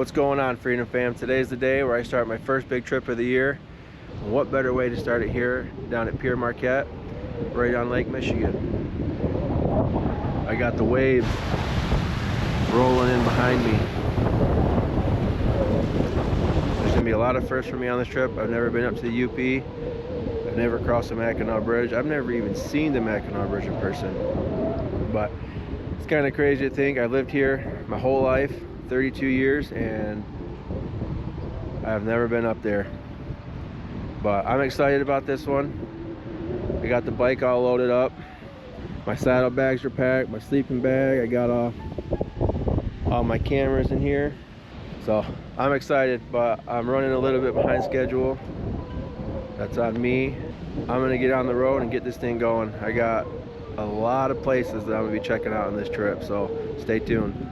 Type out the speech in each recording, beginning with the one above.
What's going on, Freedom Fam? Today's the day where I start my first big trip of the year. And what better way to start it here down at Pier Marquette, right on Lake Michigan. I got the waves rolling in behind me. There's gonna be a lot of firsts for me on this trip. I've never been up to the UP. I've never crossed the Mackinac Bridge. I've never even seen the Mackinac Bridge in person. But it's kind of crazy to think I've lived here my whole life, 32 years, and I've never been up there. But I'm excited about this one. I got the bike all loaded up. My saddlebags are packed, my sleeping bag. I got all my cameras in here. So I'm excited, but I'm running a little bit behind schedule. That's on me. I'm gonna get on the road and get this thing going. I got a lot of places that I'm gonna be checking out on this trip, so stay tuned.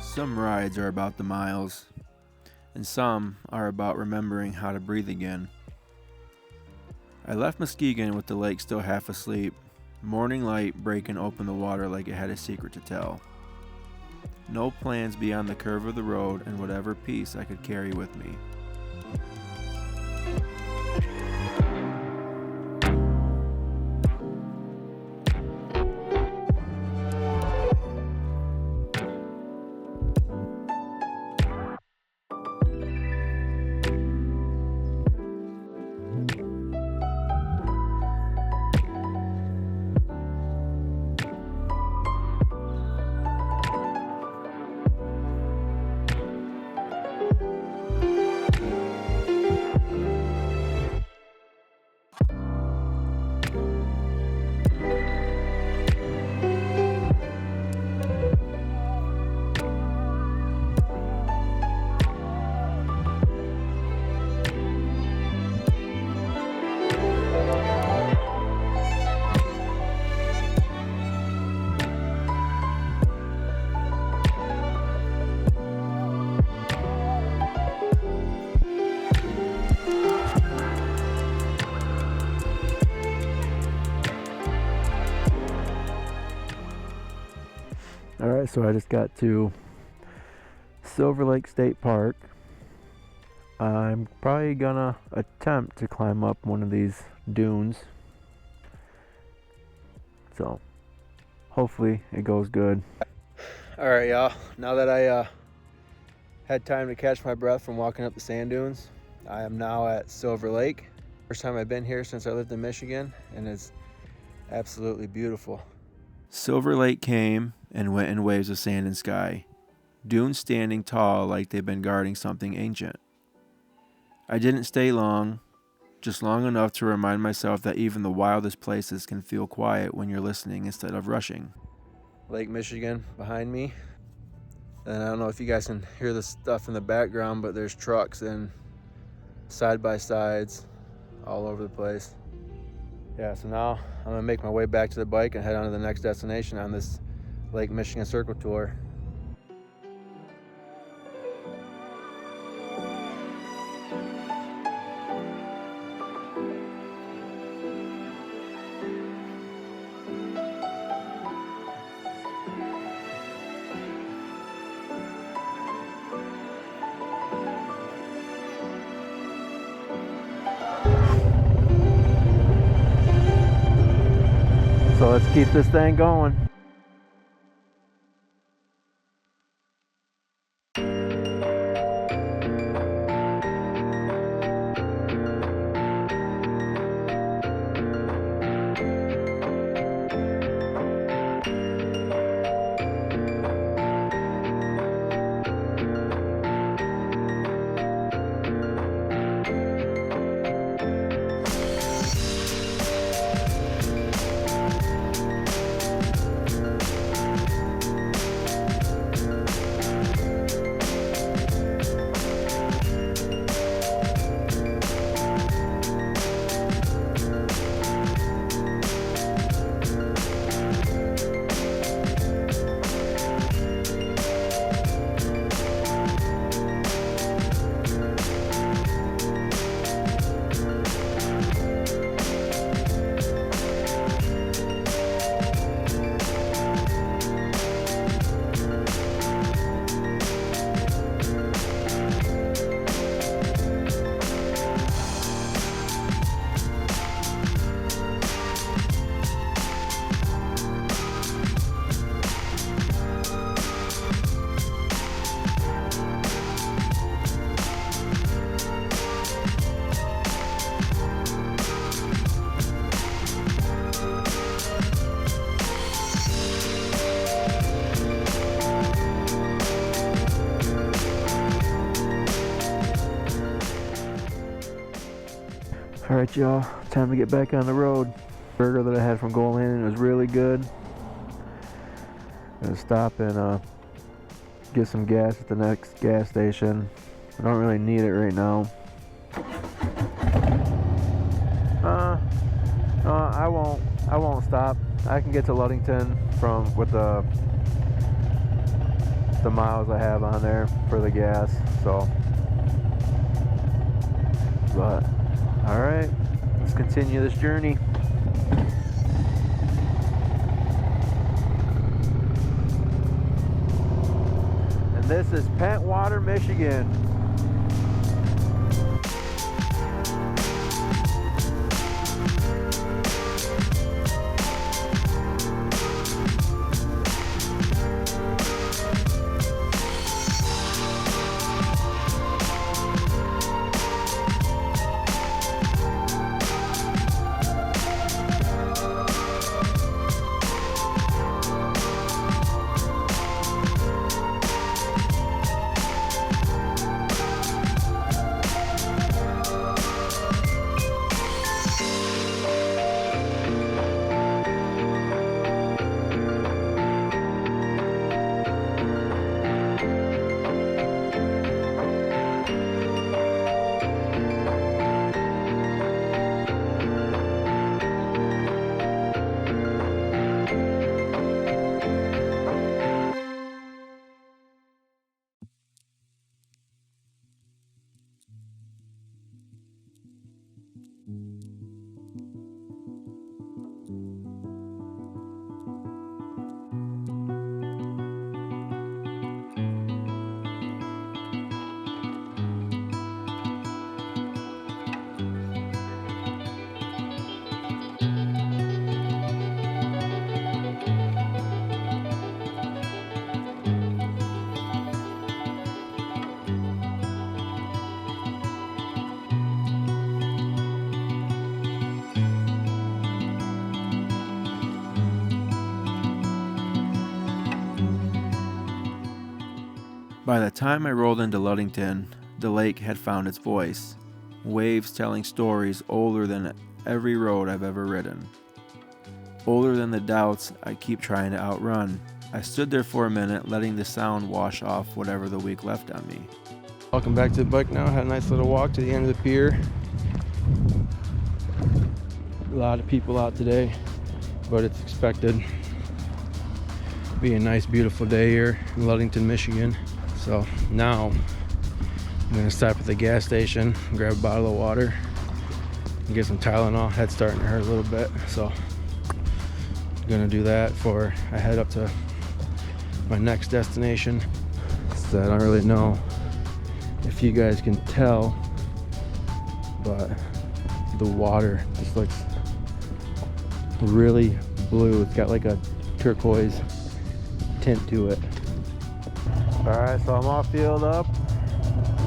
Some rides are about the miles, and some are about remembering how to breathe again. I left Muskegon with the lake still half asleep, morning light breaking open the water like it had a secret to tell. No plans beyond the curve of the road and whatever peace I could carry with me. Alright, so I just got to Silver Lake State Park. I'm probably gonna attempt to climb up one of these dunes. So, hopefully it goes good. Alright, y'all. Now that I had time to catch my breath from walking up the sand dunes, I am now at Silver Lake. First time I've been here since I lived in Michigan, and it's absolutely beautiful. Silver Lake came and went in waves of sand and sky, dunes standing tall like they've been guarding something ancient. I didn't stay long, just long enough to remind myself that even the wildest places can feel quiet when you're listening instead of rushing. Lake Michigan behind me, and I don't know if you guys can hear the stuff in the background, but there's trucks and side-by-sides all over the place. Yeah, so now I'm gonna make my way back to the bike and head on to the next destination on this Lake Michigan Circle Tour. So let's keep this thing going. Alright y'all, time to get back on the road. Burger that I had from Gold Landing was really good. Gonna stop and get some gas at the next gas station. I don't really need it right now. I won't stop. I can get to Ludington with the miles I have on there for the gas. So, but all right, let's continue this journey. And this is Pentwater, Michigan. By the time I rolled into Ludington, the lake had found its voice. Waves telling stories older than every road I've ever ridden. Older than the doubts I keep trying to outrun. I stood there for a minute, letting the sound wash off whatever the week left on me. Welcome back to the bike now. Had a nice little walk to the end of the pier. A lot of people out today, but it's expected. Be a nice, beautiful day here in Ludington, Michigan. So now I'm gonna stop at the gas station, grab a bottle of water, and get some Tylenol. Head's starting to hurt a little bit, so I'm gonna do that before I head up to my next destination. So I don't really know if you guys can tell, but the water just looks really blue. It's got like a turquoise tint to it. Alright, so I'm all filled up,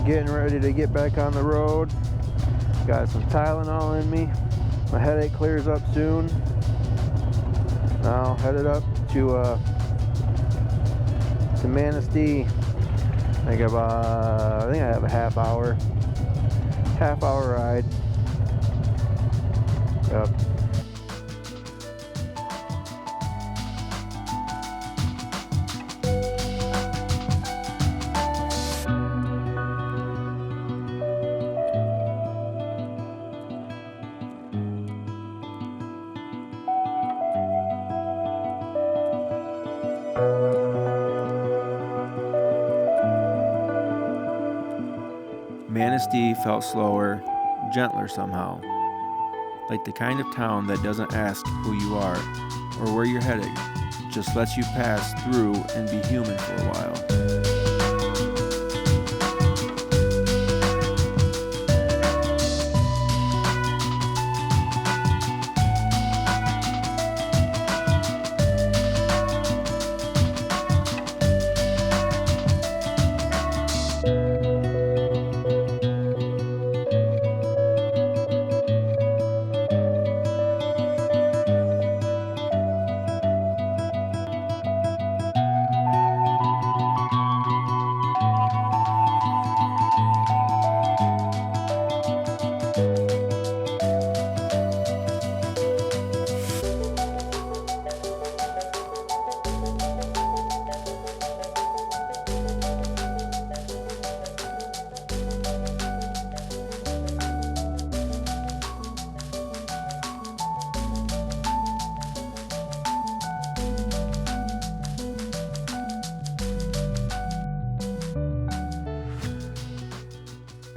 getting ready to get back on the road. Got some Tylenol in me. My headache clears up soon. Now headed up to Manistee. I think I have a half hour ride. Yep. Manistee felt slower, gentler somehow. Like the kind of town that doesn't ask who you are or where you're headed, just lets you pass through and be human for a while.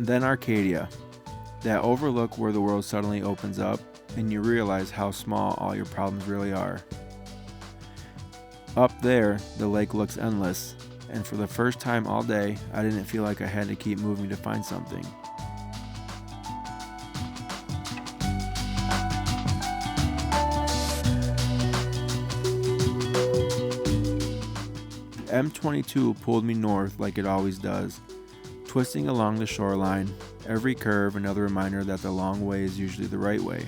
Then Arcadia, that overlook where the world suddenly opens up and you realize how small all your problems really are. Up there, the lake looks endless, and for the first time all day, I didn't feel like I had to keep moving to find something. M22 pulled me north like it always does, twisting along the shoreline, every curve another reminder that the long way is usually the right way.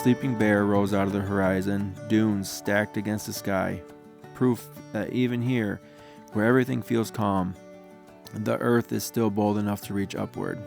Sleeping Bear rose out of the horizon, dunes stacked against the sky, proof that even here, where everything feels calm, the earth is still bold enough to reach upward.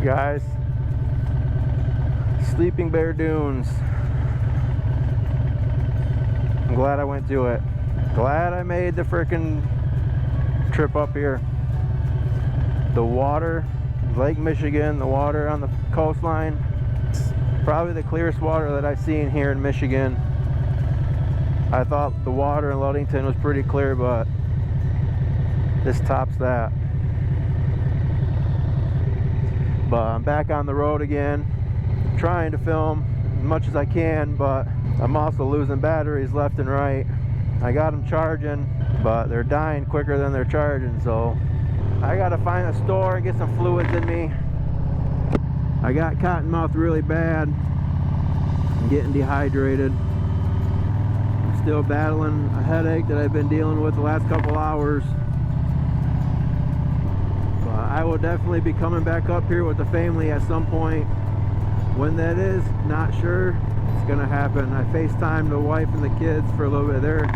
Guys, Sleeping Bear Dunes. I'm glad I went to it. Glad I made the frickin' trip up here. The water, Lake Michigan, the water on the coastline, probably the clearest water that I've seen here in Michigan. I thought the water in Ludington was pretty clear, but this tops that. But I'm back on the road again, trying to film as much as I can, but I'm also losing batteries left and right. I got them charging, but they're dying quicker than they're charging, so I gotta find a store and get some fluids in me. I got cottonmouth really bad. I'm getting dehydrated. I'm still battling a headache that I've been dealing with the last couple hours. I will definitely be coming back up here with the family at some point. When that is, not sure. It's gonna happen. I FaceTimed the wife and the kids for a little bit. They're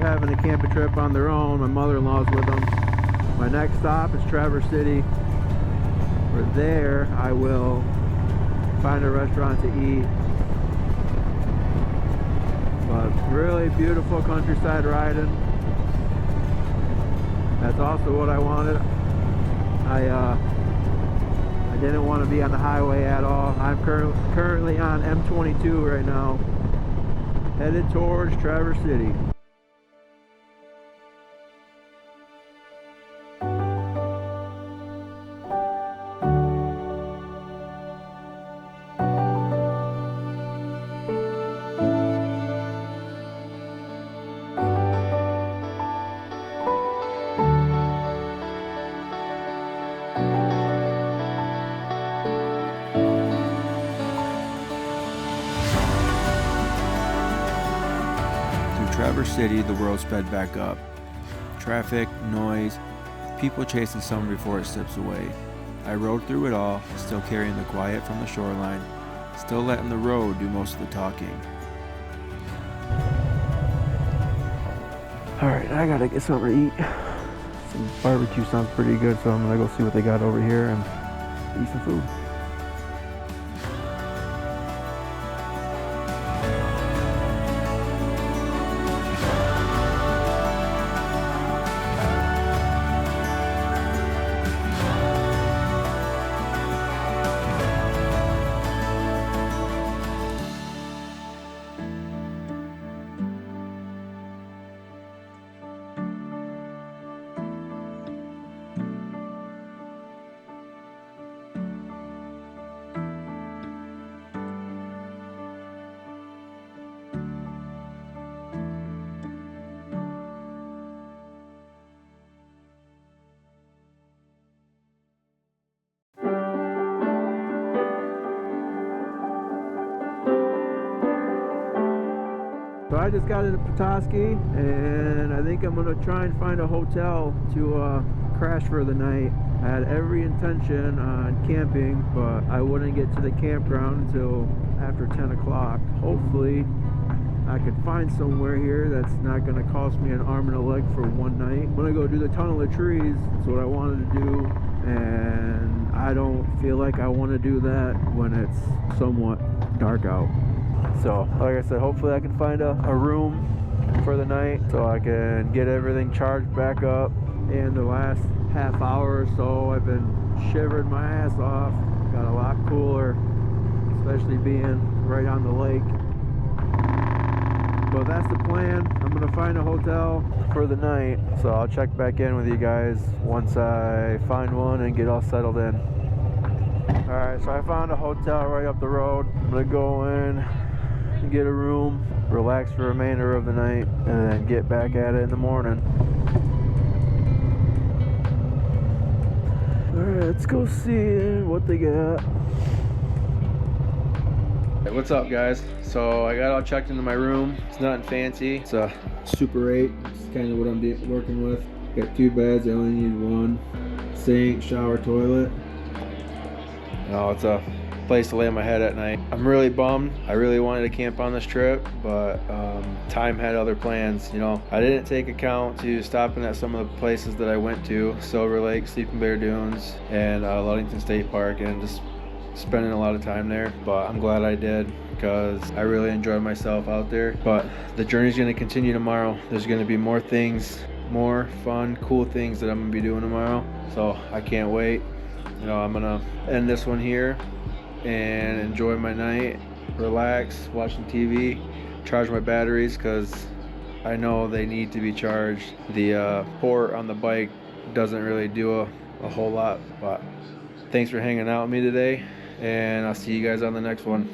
having a camping trip on their own. My mother-in-law's with them. My next stop is Traverse City. For there, I will find a restaurant to eat. But really beautiful countryside riding. That's also what I wanted. I didn't want to be on the highway at all. I'm currently on M22 right now, headed towards Traverse City. Traverse City, the world sped back up. Traffic, noise, people chasing summer before it slips away. I rode through it all, still carrying the quiet from the shoreline, still letting the road do most of the talking. Alright, I gotta get something to eat. Some barbecue sounds pretty good, so I'm gonna go see what they got over here and eat some food. So I just got into Petoskey, and I think I'm gonna try and find a hotel to crash for the night. I had every intention on camping, but I wouldn't get to the campground until after 10 o'clock. Hopefully I could find somewhere here that's not gonna cost me an arm and a leg for one night. I'm gonna go do the tunnel of trees. That's what I wanted to do, and I don't feel like I want to do that when it's somewhat dark out. So like I said, hopefully I can find a room for the night so I can get everything charged back up. In the last half hour or so I've been shivering my ass off. Got a lot cooler, especially being right on the lake. But that's the plan. I'm gonna find a hotel for the night, so I'll check back in with you guys once I find one and get all settled in. Alright, so I found a hotel right up the road. I'm gonna go in, get a room, relax for the remainder of the night, and then get back at it in the morning. Alright, let's go see what they got. Hey, what's up, guys? So I got all checked into my room. It's nothing fancy. It's a Super 8. It's kind of what I'm working with. Got 2 beds, I only need 1. Sink, shower, toilet. No, it's a place to lay my head at night. I'm really bummed. I really wanted to camp on this trip, but time had other plans. You know, I didn't take account to stopping at some of the places that I went to: Silver Lake, Sleeping Bear Dunes, and Ludington State Park, and just spending a lot of time there. But I'm glad I did, because I really enjoyed myself out there. But the journey's going to continue tomorrow. There's going to be more things, more fun, cool things that I'm going to be doing tomorrow, so I can't wait. You know, I'm gonna end this one here and enjoy my night, relax, watch some TV, charge my batteries, because I know they need to be charged. The port on the bike doesn't really do a whole lot. But thanks for hanging out with me today, and I'll see you guys on the next one.